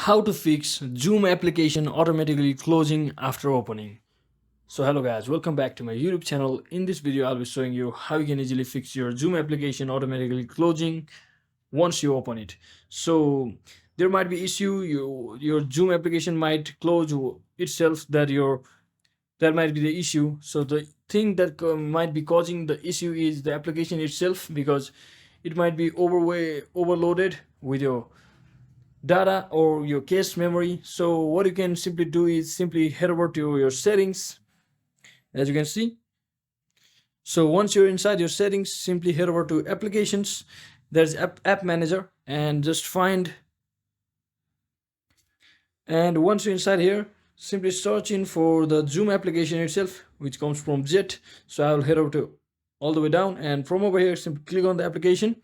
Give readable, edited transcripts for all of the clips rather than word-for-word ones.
How to fix Zoom application automatically closing after opening. So hello guys, welcome back to my YouTube channel. In this video I'll be showing you how you can easily fix your Zoom application automatically closing once you open it. So there might be issue, your Zoom application might close itself, that might be the issue. So the thing that might be causing the issue is the application itself, because it might be overloaded with your data or your cache memory. So what you can simply do is simply head over to your settings, as you can see. So once you're inside your settings, simply head over to applications. There's app manager, and just find, and once you're inside here, simply search in for the Zoom application itself, which comes from Jet. So I will head over to all the way down, and from over here simply click on the application.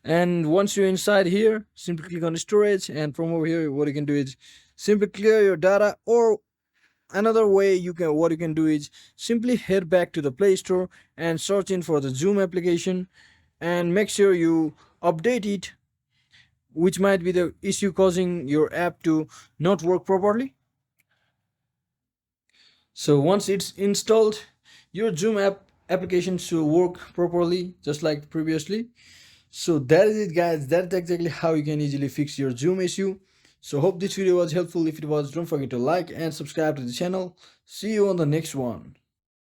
And once you're inside here, simply click on storage, and from over here what you can do is simply clear your data, or another way what you can do is simply head back to the Play Store and search in for the Zoom application, and make sure you update it, which might be the issue causing your app to not work properly. So once it's installed, your Zoom application should work properly, just like previously. So that is it guys, that's exactly how you can easily fix your Zoom issue. So hope this video was helpful. If it was, don't forget to like and subscribe to the channel. See you on the next one.